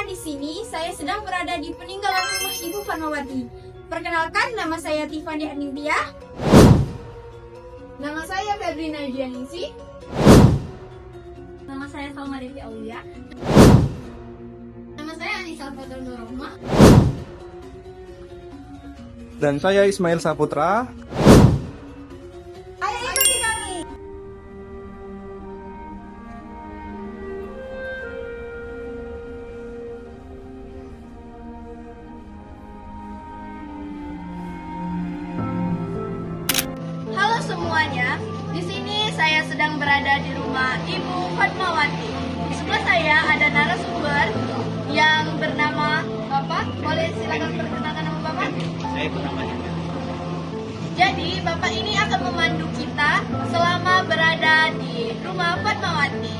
di sini saya sedang berada di peninggalan rumah Ibu Fatmawati. Perkenalkan, nama saya Tiffany Anindya. Nama saya Febrina Dianingsi. Nama saya Salma Devi Aulia. Nama saya Anissa Fatul Nurrohmah. Dan saya Ismail Saputra. Ayo ikuti kami. Halo semuanya, di sini saya sedang berada di rumah Ibu Fatmawati. Di sebelah saya ada narasumber yang bernama Bapak. Boleh silakan perkenalkan nama Bapak? Saya namanya. Jadi Bapak ini akan memandu kita selama berada di rumah Fatmawati.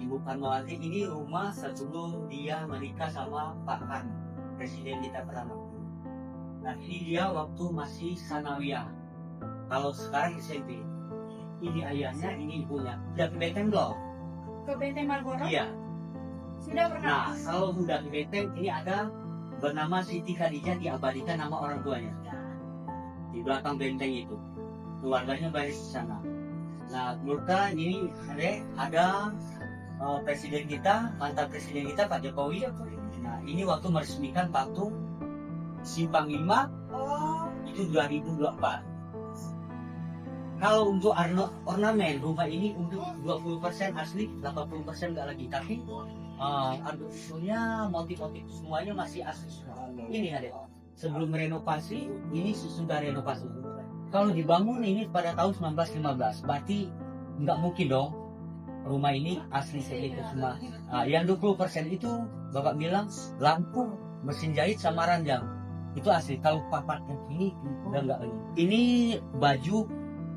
Ibu Fatmawati ini rumah sebelum dia menikah sama Pak Kan, presiden kita pertama. Nah ini dia waktu masih sanawiyah. Kalau sekarang SMP. Ini ayahnya, ini ibunya. Udah ke Benteng belum? Ke Benteng Margoro? Iya. Sudah pernah. Nah kalau udah ke Benteng, ini ada bernama Siti Khadijah, diabadikan nama orang tuanya. Di belakang benteng itu. Keluarganya baik di sana. Nah menurutnya ini ada presiden kita, mantan presiden kita Pak Jokowi. Nah ini waktu meresmikan patung Simpang 5 itu 2024. Kalau untuk ornamen rumah ini untuk 20% asli, 80% enggak lagi. Tapi artinya motif-motif semuanya masih asli semua. Ini ada. Sebelum renovasi, ini sesudah renovasi. Kalau dibangun ini pada tahun 1915, berarti nggak mungkin dong rumah ini asli seperti itu semua. Yang 20% itu Bapak bilang lampu, mesin jahit sama ranjang. Itu asli. Kalau papatnya ini udah nggak lagi. Ini baju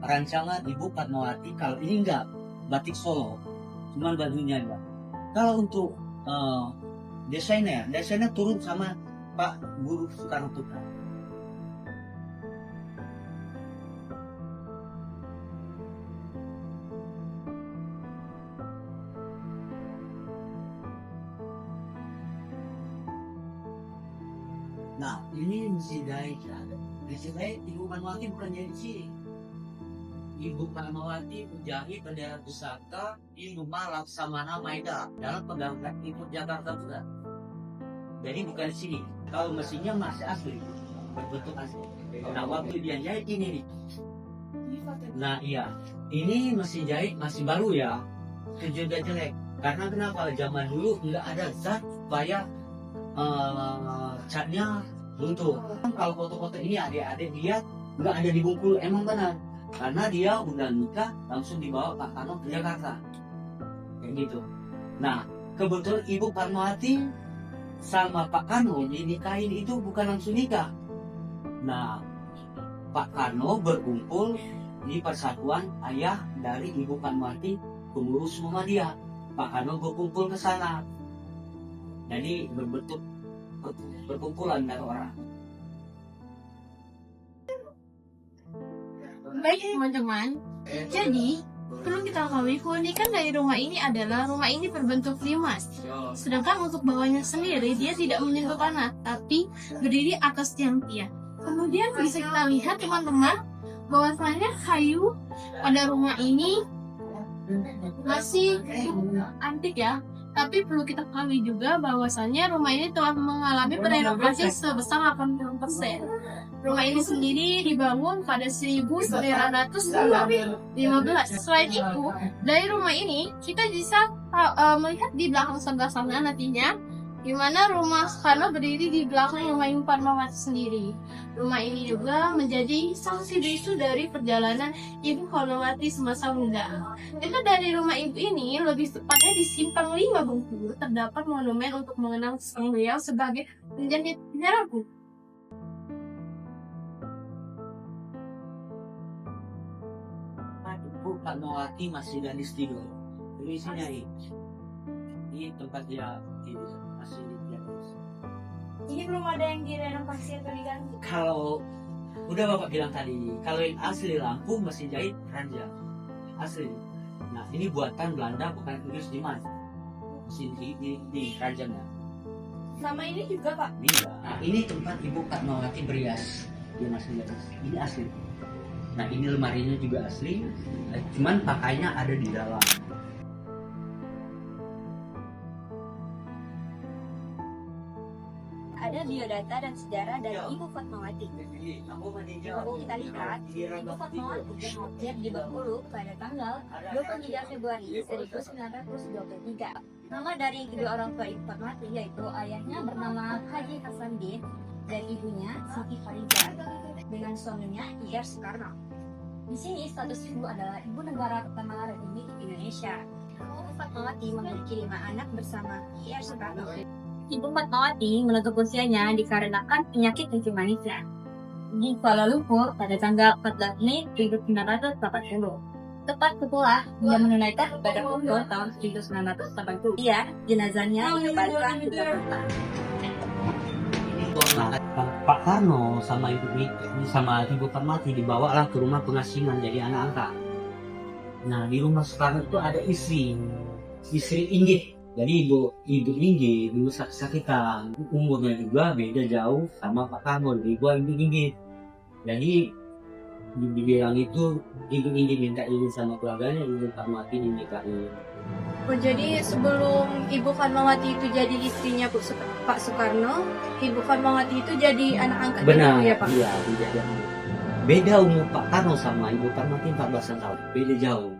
rancangan Ibu Fatmawati. Kalau ini enggak batik Solo, cuman bajunya enggak. Kalau untuk desainer turun sama Pak Guru Soekarno Putra. Nah ini mesti jahit ya. Mesti jahit Ibu Fatmawati bukan jahit sih. Ibu Fatmawati menjahit bendera pusaka di rumah Laksamana Maeda dalam pegawai Ibu Jakarta Pusat. Jadi bukan di sini. Kalau mesinnya masih asli, berbentuk asli. Nah waktu dia jahit ini nih. Nah iya, ini mesin jahit masih baru ya. Itu juga jelek. Karena kenapa? Zaman dulu nggak ada zat supaya catnya luntur. Kalau foto-foto ini adik-adik lihat nggak ada di Bengkulu, emang benar. Karena dia udah nikah langsung dibawa Pak Karno ke Jakarta kayak gitu. Nah kebetulan Ibu Fatmawati sama Pak Karno dinikahin itu bukan langsung nikah. Nah Pak Karno berkumpul di persatuan ayah dari Ibu Fatmawati, pengurus Muhammadiyah. Pak Karno berkumpul ke sana, jadi berbentuk berkumpulan dari orang. Baik teman-teman, jadi perlu kita ketahui keunikan dari rumah ini adalah rumah ini berbentuk limas. Sedangkan untuk bawahnya sendiri dia tidak menyentuh tanah, tapi berdiri atas tiang tiang. Kemudian bisa kita lihat teman-teman bahwasanya kayu pada rumah ini masih antik ya. Tapi perlu kita ketahui juga bahwasanya rumah ini telah mengalami renovasi sebesar 80%. Rumah ini sendiri dibangun pada 1915. Selain itu, dari rumah ini kita bisa melihat di belakang sebelah sana nantinya, di mana rumah Soekarno berdiri di belakang rumah Ibu Fatmawati sendiri. Rumah ini juga menjadi saksi bisu dari perjalanan Ibu Fatmawati semasa muda. Itu dari rumah ibu ini, lebih tepatnya di Simpang 5 Bengkulu, terdapat monumen untuk mengenang sang beliau sebagai penjahit rambut. Ibu Fatmawati masih gadis tidur. Ini sini ini tempat dia tidur masih di atas. Ini belum ada yang direnovasi atau diganti. Kalau udah Bapak bilang tadi, kalau yang asli lampu mesin jahit ranjang asli. Nah, ini buatan Belanda, bukan Inggris di mana? Di kerajaannya. Sama ini juga Pak. Iya. Nah, ini tempat Ibu Fatmawati berias. Dia masih lihat. Ini asli. Nah, ini lemarinya juga asli. Cuman pakainya ada di dalam. Ada biodata dan sejarah dari Ibu Fatmawati. Kalau kita lihat, Ibu Fatmawati lahir di Bengkulu pada tanggal 23 Februari 1923. Nama dari kedua orang tua Ibu Fatmawati yaitu ayahnya bernama Haji Hasanuddin dan ibunya Siti Farijah dengan suaminya Ir Soekarno. Di sini status ibu adalah ibu negara pertama Republik Indonesia. Ibu Fatmawati memiliki 5 anak bersama Ir Soekarno. Ibu Fatmawati menutup usianya dikarenakan penyakit kencing manisnya di Kuala Lumpur pada tanggal 14 Mei 1980. Tepat setelah dia menunaikan ibadah umroh tahun 1980. Dia jenazahnya dikembalikan ke Jakarta. Nah, Pak Karno sama Ibu Fatmawati dibawalah ke rumah pengasingan jadi anak angkat. Nah, di rumah Soekarno itu ada istri Inggit. Jadi ibu Inggit dulu sakit-sakitan, umurnya juga beda jauh sama Pak Karno, ibu Inggit. Jadi dibilang itu ibu Inggit minta izin sama keluarganya, Ibu Fatmawati dinikahin. Oh, jadi sebelum Ibu Fatmawati itu jadi istrinya Pak Soekarno, Ibu Fatmawati itu jadi anak angkat Benar, ya Pak? iya, beda umur Pak Karno sama Ibu Fatmawati 14 tahun, beda jauh.